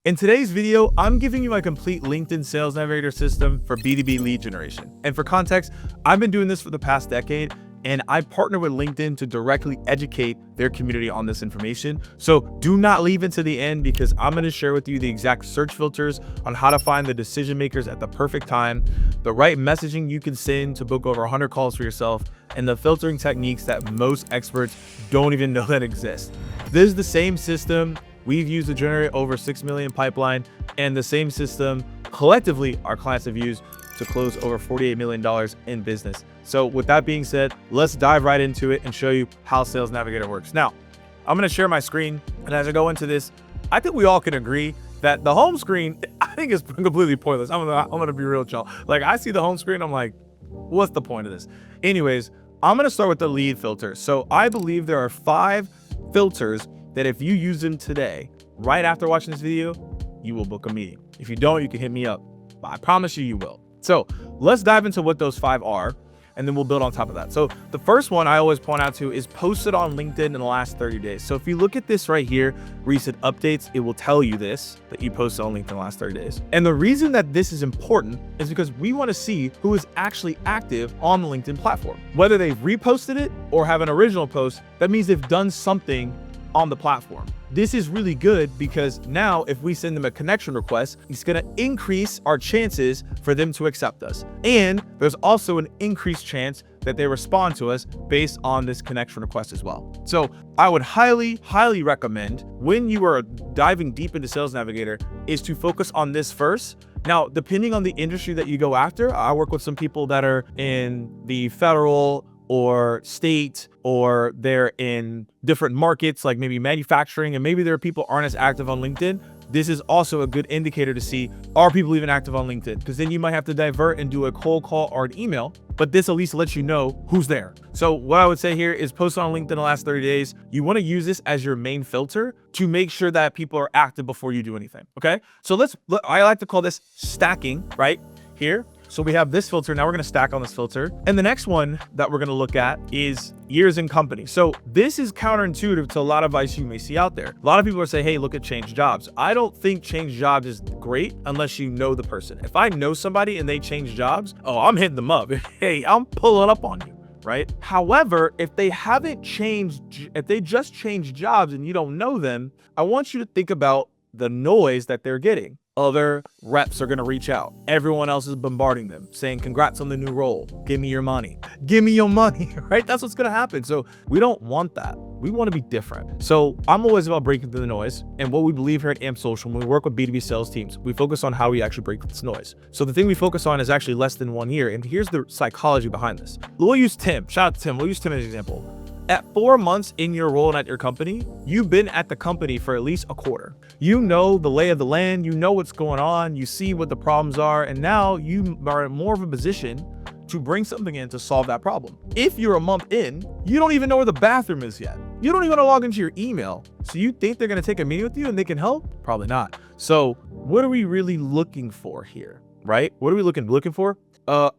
In today's video, I'm giving you my complete LinkedIn Sales Navigator system for B2B lead generation. And for context, I've been doing this for the past decade, and I partner with LinkedIn to directly educate their community on this information. So do not leave until the end, because I'm going to share with you the exact search filters on how to find the decision makers at the perfect time, the right messaging you can send to book over 100 calls for yourself, and the filtering techniques that most experts don't even know that exist. This is the same system we've used to generate over 6 million pipeline, and the same system collectively our clients have used to close over $48 million in business. So with that being said, let's dive right into it and show you how Sales Navigator works. Now, I'm going to share my screen, and as I go into this, I think we all can agree that the home screen, I think, is completely pointless. I'm gonna be real, y'all. Like, I see the home screen, I'm like, what's the point of this? Anyways, I'm going to start with the lead filter. So I believe there are 5 filters that if you use them today, right after watching this video, you will book a meeting. If you don't, you can hit me up, but I promise you, you will. So let's dive into what those 5 are, and then we'll build on top of that. So the first one I always point out to is posted on LinkedIn in the last 30 days. So if you look at this right here, recent updates, it will tell you this, that you posted on LinkedIn in the last 30 days. And the reason that this is important is because we want to see who is actually active on the LinkedIn platform. Whether they've reposted it or have an original post, that means they've done something on the platform. This is really good because now if we send them a connection request, it's going to increase our chances for them to accept us. And there's also an increased chance that they respond to us based on this connection request as well. So I would highly recommend, when you are diving deep into Sales Navigator, is to focus on this first. Now, depending on the industry that you go after, I work with some people that are in the federal or state, or they're in different markets, like maybe manufacturing, and maybe there are people aren't as active on LinkedIn. This is also a good indicator to see, are people even active on LinkedIn? Because then you might have to divert and do a cold call or an email, but this at least lets you know who's there. So what I would say here is post on LinkedIn the last 30 days. You want to use this as your main filter to make sure that people are active before you do anything, okay? So I like to call this stacking right here. So we have this filter. Now we're going to stack on this filter. And the next one that we're going to look at is years in company. So this is counterintuitive to a lot of advice you may see out there. A lot of people are saying, hey, look at change jobs. I don't think change jobs is great unless you know the person. If I know somebody and they change jobs, oh, I'm hitting them up. Hey, I'm pulling up on you, right? However, if they haven't changed, if they just changed jobs and you don't know them, I want you to think about the noise that they're getting. Other reps are going to reach out. Everyone else is bombarding them, saying, congrats on the new role. Give me your money. Give me your money, right? That's what's going to happen. So we don't want that. We want to be different. So I'm always about breaking through the noise. And what we believe here at AMP Social, when we work with B2B sales teams, we focus on how we actually break this noise. So the thing we focus on is actually less than 1 year. And here's the psychology behind this. We'll use Tim. Shout out to Tim. We'll use Tim as an example. At 4 months in your role and at your company, you've been at the company for at least a quarter. You know the lay of the land, you know what's going on, you see what the problems are, and now you are in more of a position to bring something in to solve that problem. If you're a month in, you don't even know where the bathroom is yet. You don't even want to log into your email. So you think they're going to take a meeting with you and they can help? Probably not. So what are we really looking for here, right? What are we looking for?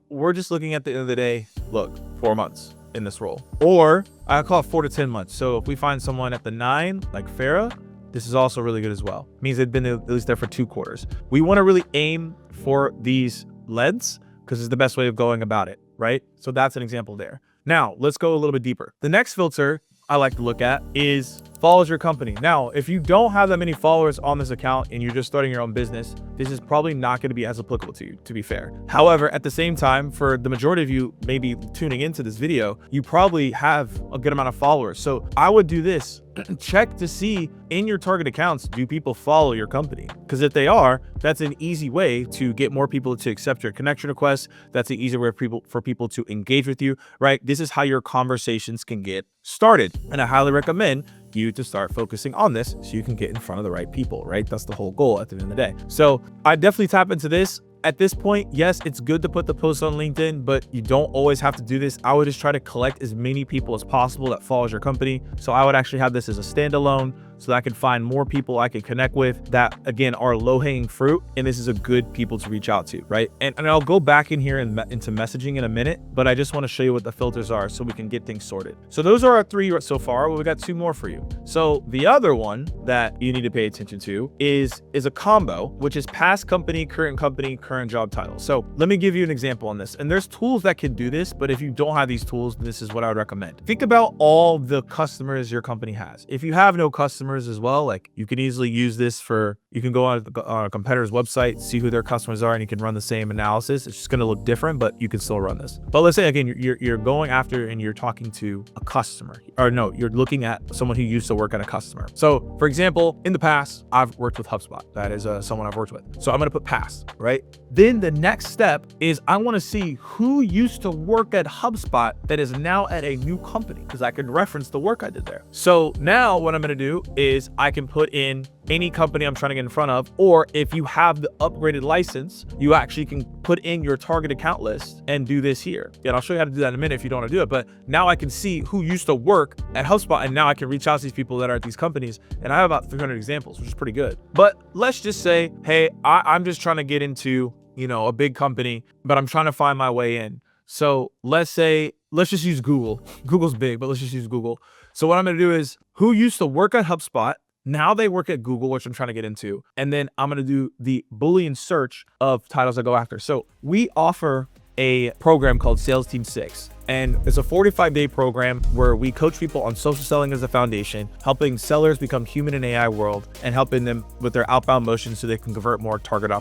We're just looking at the end of the day, look, 4 months in this role, or I call it 4 to 10 months. So if we find someone at the 9, like Farah, this is also really good as well. It means they've been at least there for 2 quarters. We want to really aim for these leads because it's the best way of going about it, right? So that's an example there. Now let's go a little bit deeper. The next filter I like to look at is follows your company. Now, if you don't have that many followers on this account and you're just starting your own business, this is probably not going to be as applicable to you, to be fair. However, at the same time, for the majority of you maybe tuning into this video, you probably have a good amount of followers. So I would do this. Check to see in your target accounts, do people follow your company? Because if they are, that's an easy way to get more people to accept your connection requests. That's an easier way for people to engage with you, right? This is how your conversations can get started. And I highly recommend you to start focusing on this so you can get in front of the right people, right? That's the whole goal at the end of the day. So I definitely tap into this. At this point, yes, it's good to put the post on LinkedIn, but you don't always have to do this. I would just try to collect as many people as possible that follows your company. So I would actually have this as a standalone so that I can find more people I can connect with that, again, are low-hanging fruit, and this is a good people to reach out to, right? And I'll go back in here and into messaging in a minute, but I just want to show you what the filters are so we can get things sorted. So those are our 3 so far. Well, we got 2 more for you. So the other one that you need to pay attention to is a combo, which is past company, current job title. So let me give you an example on this. And there's tools that can do this, but if you don't have these tools, this is what I would recommend. Think about all the customers your company has. If you have no customers as well, like you can easily use this for, you can go on a competitor's website, see who their customers are, and you can run the same analysis. It's just going to look different, but you can still run this. But let's say, again, you're going after and you're talking to a customer, or no, you're looking at someone who used to work at a customer. So for example, in the past, I've worked with HubSpot. That is someone I've worked with. So I'm going to put past, right? Then the next step is I want to see who used to work at HubSpot that is now at a new company, because I can reference the work I did there. So now what I'm going to do is I can put in any company I'm trying to get in front of, or if you have the upgraded license, you actually can put in your target account list and do this here. And I'll show you how to do that in a minute if you don't want to do it. But now I can see who used to work at HubSpot, and now I can reach out to these people that are at these companies. And I have about 300 examples, which is pretty good. But let's just say, hey, I'm just trying to get into, a big company, but I'm trying to find my way in. So let's just use Google. Google's big, but let's just use Google. So what I'm going to do is who used to work at HubSpot. Now they work at Google, which I'm trying to get into. And then I'm going to do the Boolean search of titles I go after. So we offer a program called Sales Team 6. And it's a 45-day program where we coach people on social selling as a foundation, helping sellers become human in AI world, and helping them with their outbound motion so they can convert more target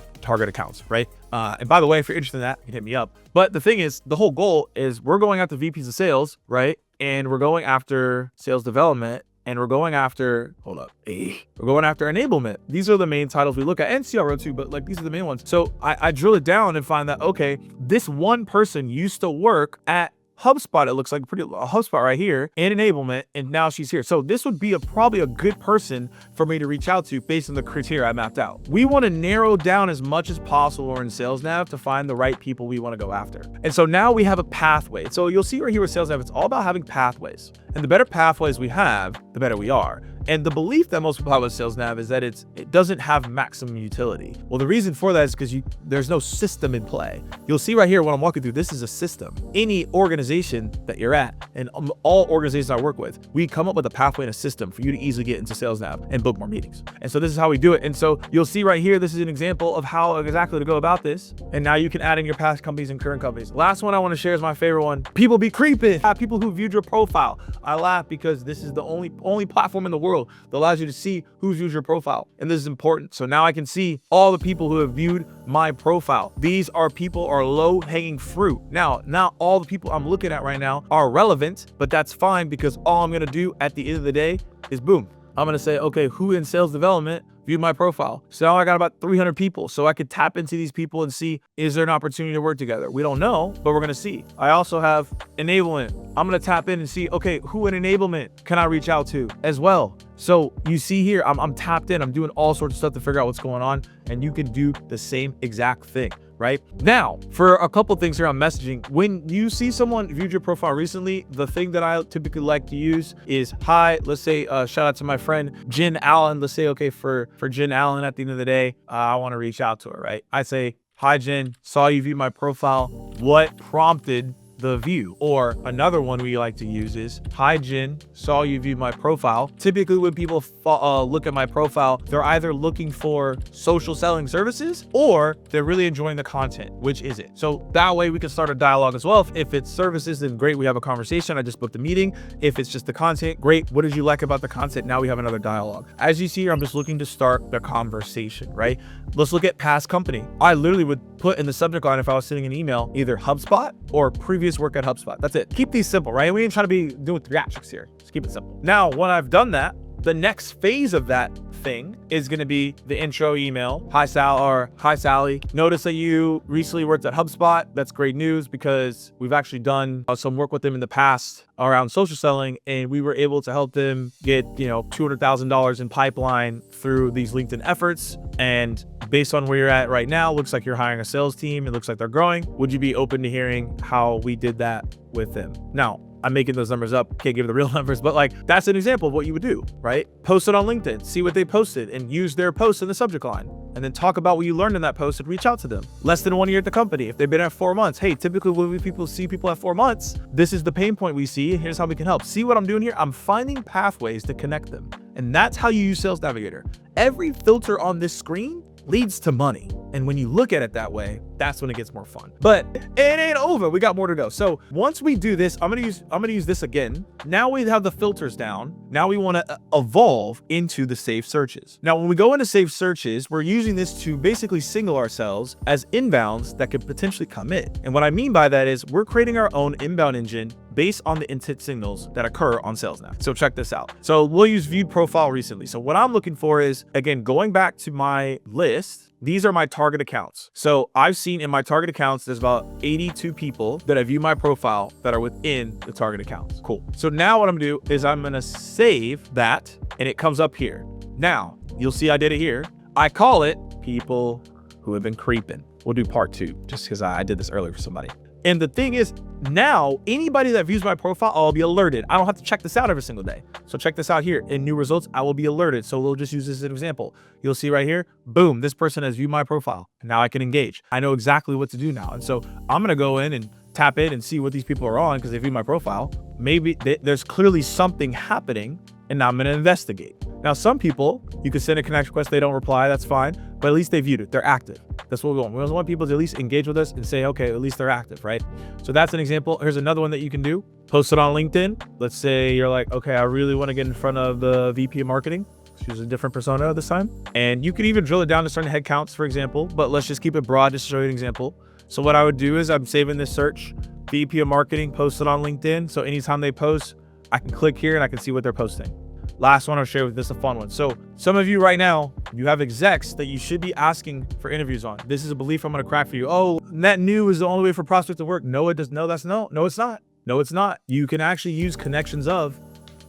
accounts, right? And by the way, if you're interested in that, you can hit me up. But the thing is, the whole goal is we're going after VPs of sales, right? And we're going after sales development. And we're going after, we're going after enablement. These are the main titles we look at, and CRO too, but like these are the main ones. So I drill it down and find that, okay, this one person used to work at HubSpot. It looks like HubSpot right here, and enablement, and now she's here. So this would be probably a good person for me to reach out to based on the criteria I mapped out. We want to narrow down as much as possible in Sales Nav to find the right people we want to go after. And so now we have a pathway. So you'll see right here with Sales Nav, it's all about having pathways. And the better pathways we have, the better we are. And the belief that most people have with Sales Nav is that it doesn't have maximum utility. Well, the reason for that is because there's no system in play. You'll see right here when I'm walking through, this is a system. Any organization that you're at, and all organizations I work with, we come up with a pathway and a system for you to easily get into Sales Nav and book more meetings. And so this is how we do it. And so you'll see right here, this is an example of how exactly to go about this. And now you can add in your past companies and current companies. Last one I want to share is my favorite one. People be creeping. People who viewed your profile. I laugh because this is the only platform in the world that allows you to see who's viewed your profile. And this is important. So now I can see all the people who have viewed my profile. These are people are low-hanging fruit. Now, not all the people I'm looking at right now are relevant, but that's fine because all I'm going to do at the end of the day is boom. I'm going to say, okay, who in sales development viewed my profile? So now I got about 300 people. So I could tap into these people and see, is there an opportunity to work together? We don't know, but we're going to see. I also have enablement. I'm going to tap in and see, okay, who in enablement can I reach out to as well? So you see here, I'm tapped in. I'm doing all sorts of stuff to figure out what's going on. And you can do the same exact thing. Right now, for a couple things here on messaging, when you see someone viewed your profile recently, the thing that I typically like to use is, hi, let's say, shout out to my friend, Jen Allen. Let's say, okay, for Jen Allen at the end of the day, I want to reach out to her, right? I say, hi, Jen, saw you view my profile. What prompted the view? Or another one we like to use is, hi Jen, saw you view my profile. Typically when people look at my profile, they're either looking for social selling services or they're really enjoying the content. Which is it? So that way we can start a dialogue as well. If it's services, then great, we have a conversation. I just booked a meeting. If it's just the content, great. What did you like about the content? Now we have another dialogue. As you see here, I'm just looking to start the conversation, right? Let's look at past company. I literally would put in the subject line, if I was sending an email, either HubSpot or previous work at HubSpot. That's it. Keep these simple, right? We ain't trying to be doing theatrics here. Just keep it simple. Now, when I've done that, the next phase of that thing is going to be the intro email. Hi Sal, or hi Sally. Notice that you recently worked at HubSpot. That's great news because we've actually done some work with them in the past around social selling, and we were able to help them get, $200,000 in pipeline through these LinkedIn efforts. And based on where you're at right now, looks like you're hiring a sales team. It looks like they're growing. Would you be open to hearing how we did that with them? Now, I'm making those numbers up, can't give the real numbers, but like that's an example of what you would do, right? Post it on LinkedIn, see what they posted and use their post in the subject line. And then talk about what you learned in that post and reach out to them. Less than 1 year at the company. If they've been at 4 months, hey, typically when people see people at 4 months, this is the pain point we see. Here's how we can help. See what I'm doing here? I'm finding pathways to connect them. And that's how you use Sales Navigator. Every filter on this screen leads to money. And when you look at it that way, that's when it gets more fun. But it ain't over. We got more to go. So once we do this, I'm gonna use this again. Now we have the filters down. Now we want to evolve into the saved searches. Now, when we go into saved searches, we're using this to basically signal ourselves as inbounds that could potentially come in. And what I mean by that is we're creating our own inbound engine based on the intent signals that occur on Sales Nav. So check this out. So we'll use viewed profile recently. So what I'm looking for is, again, going back to my list, these are my target accounts. So I've seen in my target accounts, there's about 82 people that have viewed my profile that are within the target accounts. Cool. So now what I'm gonna do is I'm gonna save that and it comes up here. Now, you'll see I did it here. I call it people who have been creeping. We'll do part 2 just because I did this earlier for somebody. And the thing is, now anybody that views my profile, I'll be alerted. I don't have to check this out every single day. So check this out here. In new results, I will be alerted. So we'll just use this as an example. You'll see right here, boom, this person has viewed my profile. Now I can engage. I know exactly what to do now. And so I'm gonna go in and tap in and see what these people are on because they view my profile. Maybe there's clearly something happening and now I'm gonna investigate. Now, some people, you could send a connection request, they don't reply, that's fine, but at least they viewed it, they're active. That's what we want. We want people to at least engage with us and say, okay, at least they're active, right? So that's an example. Here's another one that you can do. Post it on LinkedIn. Let's say you're like, okay, I really want to get in front of the VP of marketing. Choose a different persona this time. And you could even drill it down to certain head counts, for example, but let's just keep it broad just to show you an example. So what I would do is I'm saving this search, VP of marketing, post it on LinkedIn. So anytime they post, I can click here and I can see what they're posting. Last one I'll share with this, a fun one. So some of you right now, you have execs that you should be asking for interviews on. This is a belief I'm gonna crack for you. Oh, net new is the only way for prospects to work. No, it does. No, it's not. No, it's not. You can actually use connections of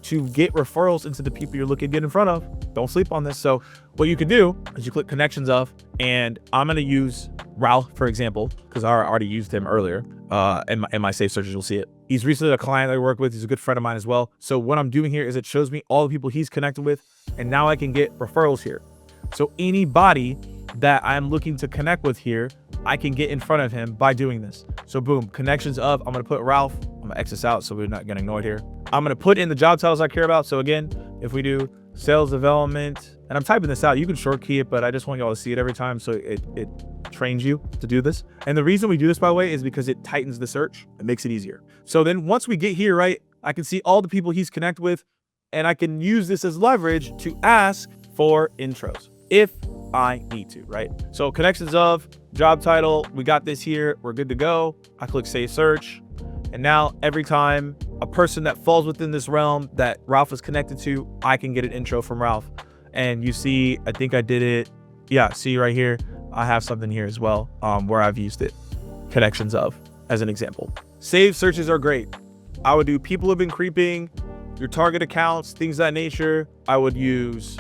to get referrals into the people you're looking to get in front of. Don't sleep on this. So what you can do is you click connections of, and I'm gonna use Ralph, for example, because I already used him earlier. In my saved searches, you'll see it. He's recently a client I work with. He's a good friend of mine as well. So what I'm doing here is it shows me all the people he's connected with, and now I can get referrals here. So anybody that I'm looking to connect with here, I can get in front of him by doing this. So boom, connections of, I'm gonna put Ralph, I'm gonna X this out so we're not getting annoyed here. I'm gonna put in the job titles I care about. So again, if we do sales development, and I'm typing this out, you can short key it, but I just want y'all to see it every time so it trains you to do this. And the reason we do this, by the way, is because it tightens the search. It makes it easier. So then once we get here, right, I can see all the people he's connected with, and I can use this as leverage to ask for intros if I need to, right? So connections of, job title, we got this here, we're good to go. I click save search. And now every time a person that falls within this realm that Ralph is connected to, I can get an intro from Ralph. And you see, I think I did it. Yeah, see right here, I have something here as well where I've used it. Connections of, as an example. Saved searches are great. I would do people have been creeping, your target accounts, things of that nature. I would use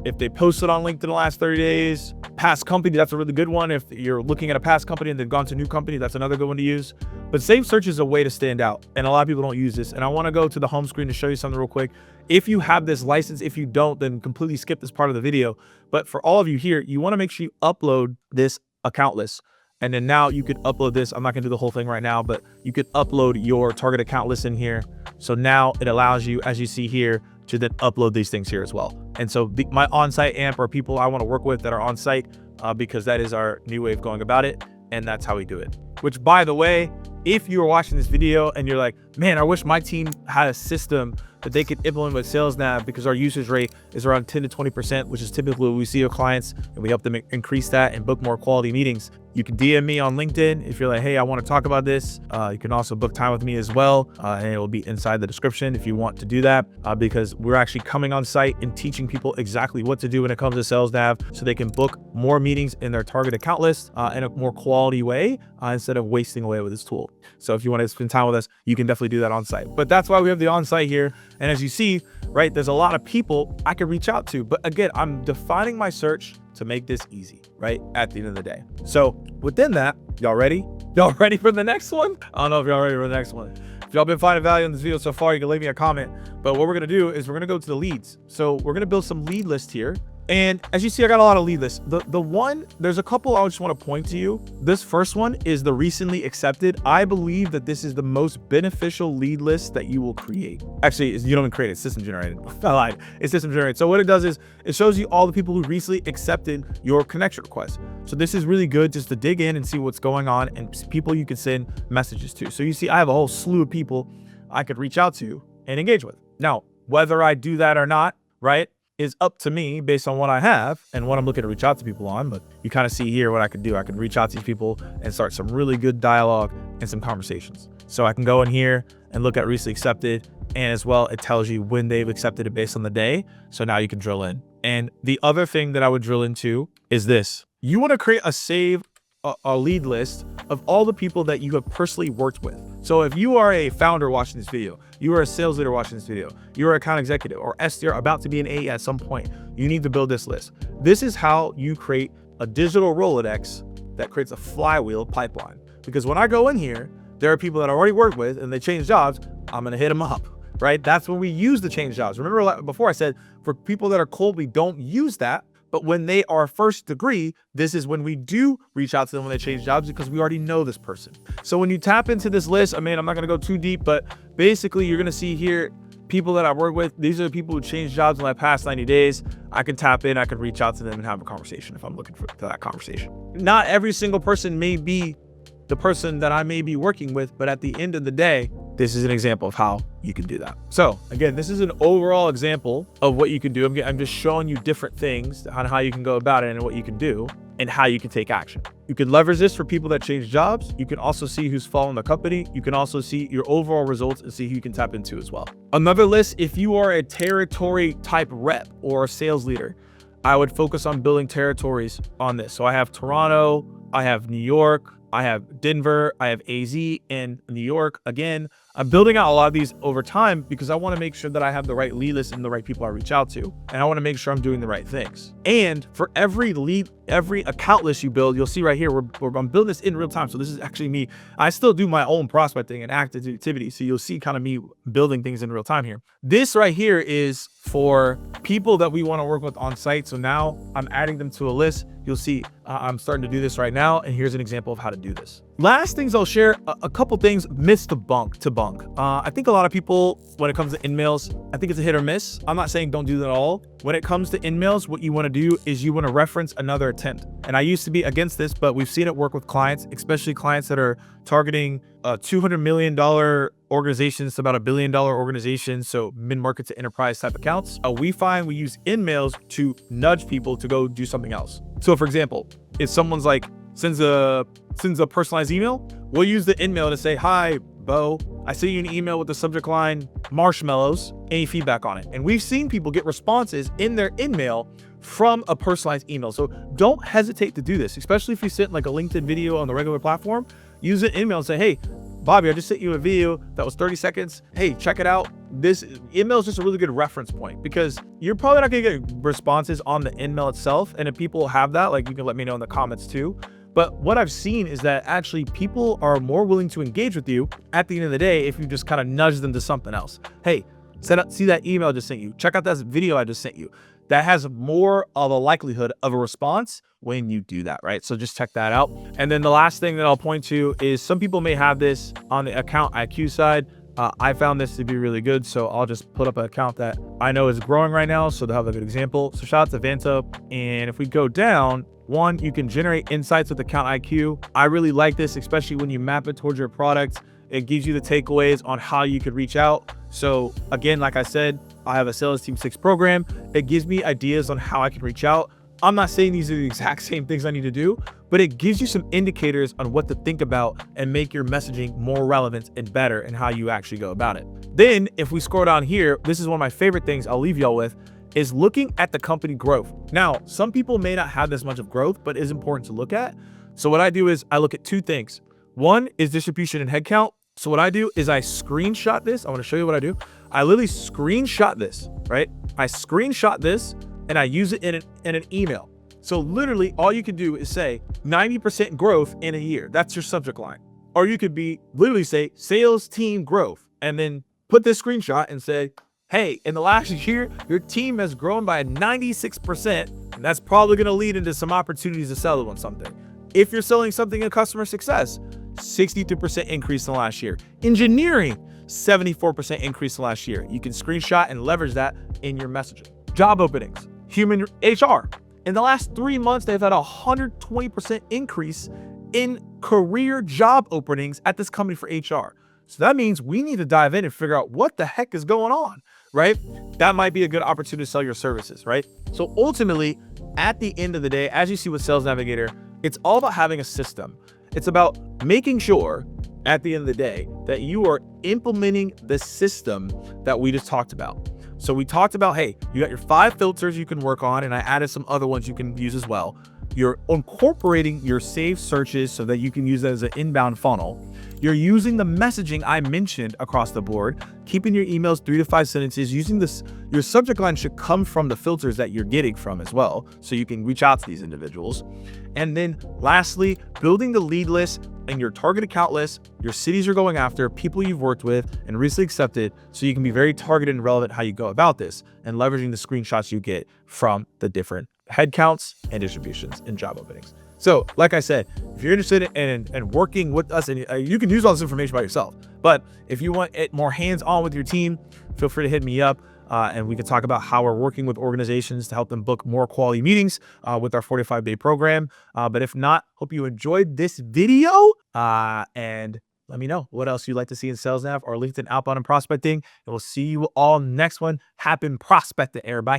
if they posted on LinkedIn the last 30 days, past company, that's a really good one. If you're looking at a past company and then gone to a new company, that's another good one to use. But saved search is a way to stand out. And a lot of people don't use this. And I want to go to the home screen to show you something real quick. If you have this license, if you don't, then completely skip this part of the video. But for all of you here, you want to make sure you upload this account list. And then now you could upload this. I'm not gonna do the whole thing right now, but you could upload your target account list in here. So now it allows you, as you see here, to then upload these things here as well. And so my on-site AMP are people I want to work with that are on site because that is our new way of going about it. And that's how we do it. Which, by the way, if you are watching this video and you're like, man, I wish my team had a system that they could implement with Sales Nav because our usage rate is around 10 to 20%, which is typically what we see with clients, and we help them increase that and book more quality meetings. You can DM me on LinkedIn if you're like, hey, I want to talk about this. You can also book time with me as well, and it will be inside the description if you want to do that, because we're actually coming on site and teaching people exactly what to do when it comes to Sales Nav so they can book more meetings in their target account list in a more quality way instead of wasting away with this tool. So if you want to spend time with us, you can definitely do that on site. But that's why we have the on site here. And as you see, right, there's a lot of people I can reach out to. But again, I'm defining my search to make this easy, right, at the end of the day. So within that, y'all ready? Y'all ready for the next one? I don't know if y'all ready for the next one. If y'all been finding value in this video so far, you can leave me a comment. But what we're gonna do is we're gonna go to the leads. So we're gonna build some lead list here. And as you see, I got a lot of lead lists. There's a couple I just want to point to you. This first one is the recently accepted. I believe that this is the most beneficial lead list that you will create. Actually, you don't even create it, it's system generated. I lied, it's system generated. So what it does is it shows you all the people who recently accepted your connection request. So this is really good just to dig in and see what's going on and people you can send messages to. So you see, I have a whole slew of people I could reach out to and engage with. Now, whether I do that or not, right, is up to me based on what I have and what I'm looking to reach out to people on. But you kind of see here what I can do. I can reach out to these people and start some really good dialogue and some conversations. So I can go in here and look at recently accepted, and as well, it tells you when they've accepted it based on the day. So now you can drill in. And the other thing that I would drill into is this. You want to create a lead list of all the people that you have personally worked with. So if you are a founder watching this video, you are a sales leader watching this video, you are an account executive or SDR about to be an AE at some point, you need to build this list. This is how you create a digital Rolodex that creates a flywheel pipeline. Because when I go in here, there are people that I already worked with and they change jobs, I'm gonna hit them up, right? That's when we use the change jobs. Remember before I said, for people that are cold, we don't use that. But when they are first degree, this is when we do reach out to them when they change jobs because we already know this person. So when you tap into this list, I mean, I'm not gonna go too deep, but basically you're gonna see here, people that I work with, these are the people who changed jobs in the past 90 days. I can tap in, I can reach out to them and have a conversation if I'm looking for that conversation. Not every single person may be the person that I may be working with, but at the end of the day, this is an example of how you can do that. So again, this is an overall example of what you can do. I'm just showing you different things on how you can go about it and what you can do and how you can take action. You can leverage this for people that change jobs. You can also see who's following the company. You can also see your overall results and see who you can tap into as well. Another list, if you are a territory type rep or a sales leader, I would focus on building territories on this. So I have Toronto, I have New York, I have Denver, I have AZ in New York. Again, I'm building out a lot of these over time because I want to make sure that I have the right lead list and the right people I reach out to. And I want to make sure I'm doing the right things. And for every account list you build, you'll see right here, I'm building this in real time. So this is actually me. I still do my own prospecting and activity. So you'll see kind of me building things in real time here. This right here is for people that we want to work with on site. So now I'm adding them to a list. You'll see I'm starting to do this right now. And here's an example of how to do this. Last things I'll share, a couple things, myths to debunk. I think a lot of people, when it comes to InMails, I think it's a hit or miss. I'm not saying don't do that at all. When it comes to InMails, what you want to do is you want to reference another attempt. And I used to be against this, but we've seen it work with clients, especially clients that are targeting $200 million organizations to about $1 billion organizations. So mid-market to enterprise type accounts. We find we use InMails to nudge people to go do something else. So for example, if someone's like, sends a personalized email, we'll use the InMail to say, hi, Bo, I sent you an email with the subject line marshmallows, any feedback on it? And we've seen people get responses in their InMail from a personalized email. So don't hesitate to do this, especially if you sent like a LinkedIn video on the regular platform. Use an InMail and say, hey, Bobby, I just sent you a video that was 30 seconds. Hey, check it out. This InMail is just a really good reference point because you're probably not gonna get responses on the InMail itself. And if people have that, like you can let me know in the comments too. But what I've seen is that actually people are more willing to engage with you at the end of the day if you just kind of nudge them to something else. Hey, see that email I just sent you. Check out that video I just sent you. That has more of a likelihood of a response when you do that, right? So just check that out. And then the last thing that I'll point to is some people may have this on the account IQ side. I found this to be really good. So I'll just put up an account that I know is growing right now. So they'll have a good example. So shout out to Vanta. And if we go down, one, you can generate insights with account IQ. I really like this, especially when you map it towards your product. It gives you the takeaways on how you could reach out. So again, like I said, I have a Sales Team 6 program. It gives me ideas on how I can reach out. I'm not saying these are the exact same things I need to do, but it gives you some indicators on what to think about and make your messaging more relevant and better in how you actually go about it. Then if we scroll down here, this is one of my favorite things I'll leave y'all with, is looking at the company growth. Now, some people may not have this much of growth, but it's important to look at. So what I do is I look at two things. One is distribution and headcount. So what I do is I screenshot this. I want to show you what I do. I literally screenshot this, right? I screenshot this and I use it in an email. So literally all you can do is say 90% growth in a year. That's your subject line. Or you could be literally say sales team growth. and then put this screenshot and say, hey, in the last year, your team has grown by 96%, and that's probably going to lead into some opportunities to sell on something. If you're selling something in customer success, 62% increase in the last year. Engineering, 74% increase in the last year. You can screenshot and leverage that in your messaging. Job openings, human HR. In the last 3 months, they've had a 120% increase in career job openings at this company for HR. So that means we need to dive in and figure out what the heck is going on, right? That might be a good opportunity to sell your services, right? So ultimately, at the end of the day, as you see with Sales Navigator, it's all about having a system. It's about making sure at the end of the day that you are implementing the system that we just talked about. So we talked about, hey, you got your 5 filters you can work on, and I added some other ones you can use as well. You're incorporating your saved searches so that you can use that as an inbound funnel. You're using the messaging I mentioned across the board, keeping your emails 3 to 5 sentences, using this. Your subject line should come from the filters that you're getting from as well, so you can reach out to these individuals. And then lastly, building the lead list and your target account list, your cities you're going after, people you've worked with and recently accepted, so you can be very targeted and relevant how you go about this, and leveraging the screenshots you get from the different headcounts and distributions and job openings. So like I said, if you're interested in working with us, and you can use all this information by yourself, but if you want it more hands-on with your team, feel free to hit me up. And we can talk about how we're working with organizations to help them book more quality meetings with our 45-day program. But if not, hope you enjoyed this video, and let me know what else you'd like to see in Sales Nav or LinkedIn outbound and prospecting. And we'll see you all next one. Happy prospecting, everybody.